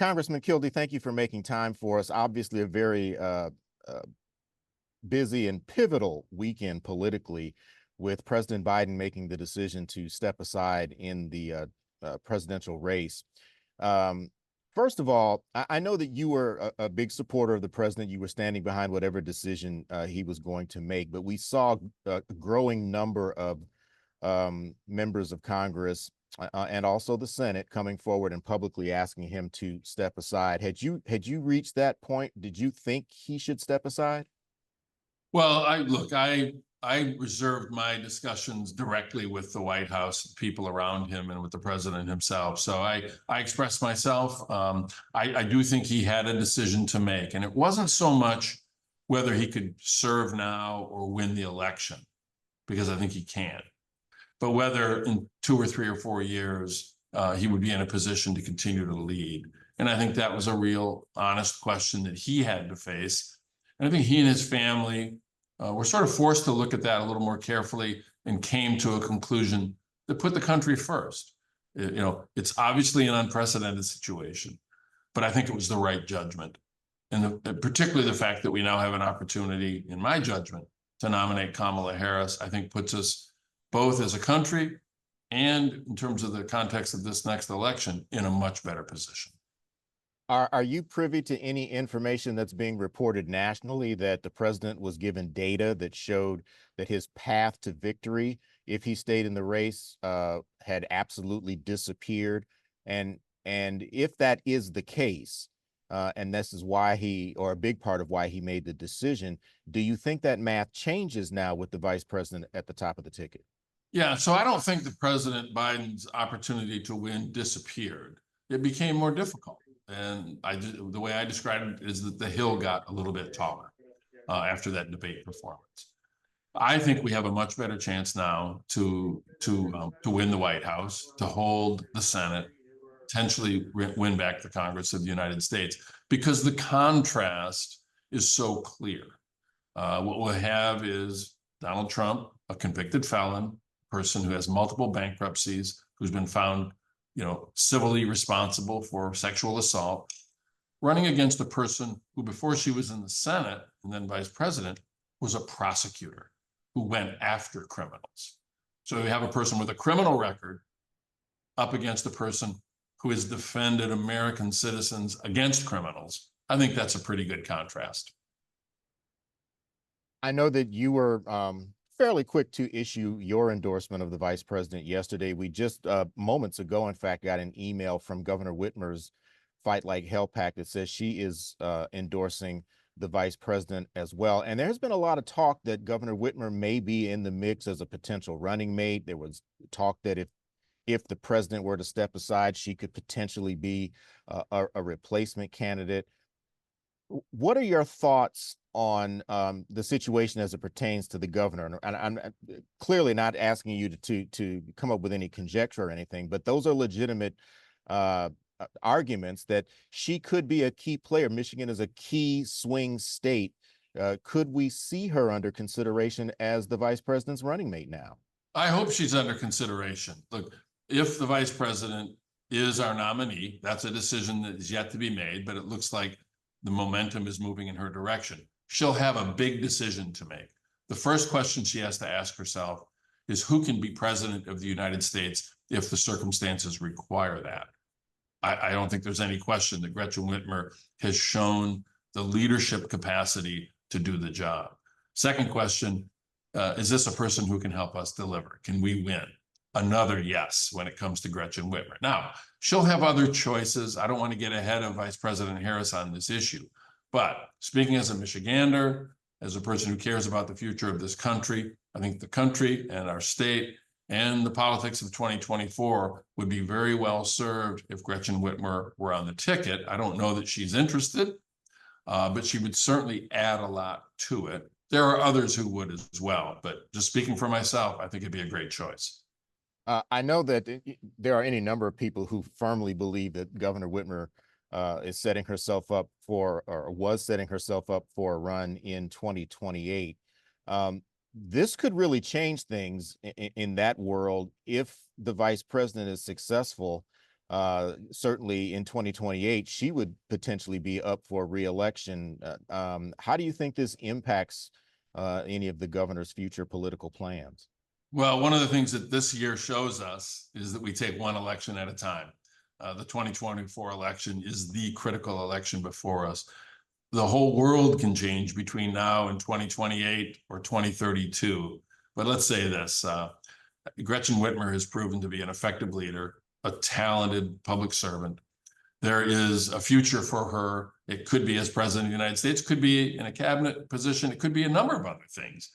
Congressman Kildee, thank you for making time for us. Obviously, a very busy and pivotal weekend politically, with President Biden making the decision to step aside in the presidential race. First of all, I know that you were a big supporter of the president. You were standing behind whatever decision he was going to make, but we saw a growing number of members of Congress and also the Senate coming forward and publicly asking him to step aside. Had you reached that point? Did you think he should step aside? Well, I reserved my discussions directly with the White House, people around him, and with the president himself. So I expressed myself. I do think he had a decision to make, and it wasn't so much whether he could serve now or win the election, because I think he can, but whether in 2 or 3 or 4 years he would be in a position to continue to lead. And I think that was a real honest question that he had to face. And I think he and his family were sort of forced to look at that a little more carefully and came to a conclusion that put the country first. It's obviously an unprecedented situation, but I think it was the right judgment. And particularly the fact that we now have an opportunity, in my judgment, to nominate Kamala Harris, I think puts us both as a country and in terms of the context of this next election in a much better position. Are you privy to any information that's being reported nationally that the president was given data that showed that his path to victory, if he stayed in the race, had absolutely disappeared? And if that is the case, and this is why or a big part of why he made the decision, do you think that math changes now with the vice president at the top of the ticket? Yeah, so I don't think that President Biden's opportunity to win disappeared. It became more difficult. And the way I described it is that the hill got a little bit taller after that debate performance. I think we have a much better chance now to win the White House, to hold the Senate, potentially win back the Congress of the United States, because the contrast is so clear. What we'll have is Donald Trump, a convicted felon, person who has multiple bankruptcies, who's been found civilly responsible for sexual assault, running against a person who, before she was in the Senate and then vice president, was a prosecutor who went after criminals. So we have a person with a criminal record up against a person who has defended American citizens against criminals. I think that's a pretty good contrast. I know that you were fairly quick to issue your endorsement of the vice president yesterday. We just moments ago, in fact, got an email from Governor Whitmer's Fight Like Hell PAC that says she is endorsing the vice president as well. And there's been a lot of talk that Governor Whitmer may be in the mix as a potential running mate. There was talk that if the president were to step aside, she could potentially be a replacement candidate. What are your thoughts on the situation as it pertains to the governor? And I'm clearly not asking you to come up with any conjecture or anything, but those are legitimate arguments that she could be a key player. Michigan is a key swing state. Could we see her under consideration as the vice president's running mate now? I hope she's under consideration. Look, if the vice president is our nominee, that's a decision that is yet to be made, but it looks like the momentum is moving in her direction. She'll have a big decision to make. The first question she has to ask herself is, who can be president of the United States if the circumstances require that? I don't think there's any question that Gretchen Whitmer has shown the leadership capacity to do the job. Second question, is this a person who can help us deliver? Can we win? Another yes when it comes to Gretchen Whitmer. Now, she'll have other choices. I don't want to get ahead of Vice President Harris on this issue, but speaking as a Michigander, as a person who cares about the future of this country, I think the country and our state and the politics of 2024 would be very well served if Gretchen Whitmer were on the ticket. I don't know that she's interested, but she would certainly add a lot to it. There are others who would as well, but just speaking for myself, I think it'd be a great choice. I know that there are any number of people who firmly believe that Governor Whitmer is setting herself up for, or was setting herself up for, a run in 2028. This could really change things in that world if the vice president is successful. certainly in 2028, she would potentially be up for re-election. How do you think this impacts any of the governor's future political plans? Well, one of the things that this year shows us is that we take one election at a time. The 2024 election is the critical election before us. The whole world can change between now and 2028 or 2032. But let's say this, Gretchen Whitmer has proven to be an effective leader, a talented public servant. There is a future for her. It could be as president of the United States, could be in a cabinet position. It could be a number of other things.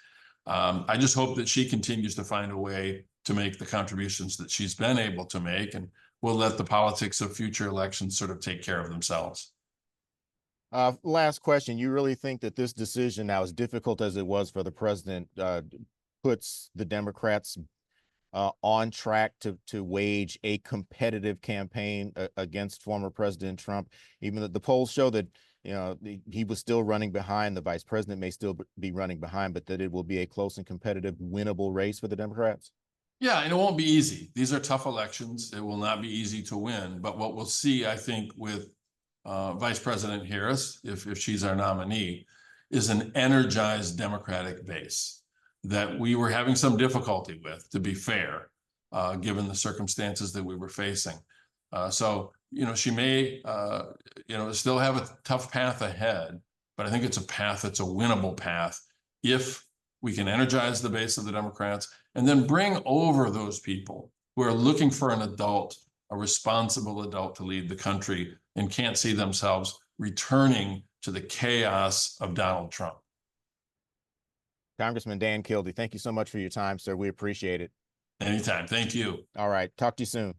I just hope that she continues to find a way to make the contributions that she's been able to make, and we'll let the politics of future elections sort of take care of themselves. Last question. You really think that this decision, now as difficult as it was for the president, puts the Democrats on track to wage a competitive campaign against former President Trump? Even the polls show that, you know, he was still running behind. The vice president may still be running behind, but that it will be a close and competitive, winnable race for the Democrats. Yeah, and it won't be easy. These are tough elections. It will not be easy to win. But what we'll see, I think, with Vice President Harris, if she's our nominee, is an energized Democratic base that we were having some difficulty with, to be fair, given the circumstances that we were facing. So, you know, she may, you know, still have a tough path ahead, but I think it's a path that's a winnable path if we can energize the base of the Democrats and then bring over those people who are looking for an adult, a responsible adult to lead the country and can't see themselves returning to the chaos of Donald Trump. Congressman Dan Kildee, thank you so much for your time, sir. We appreciate it. Anytime. Thank you. All right. Talk to you soon.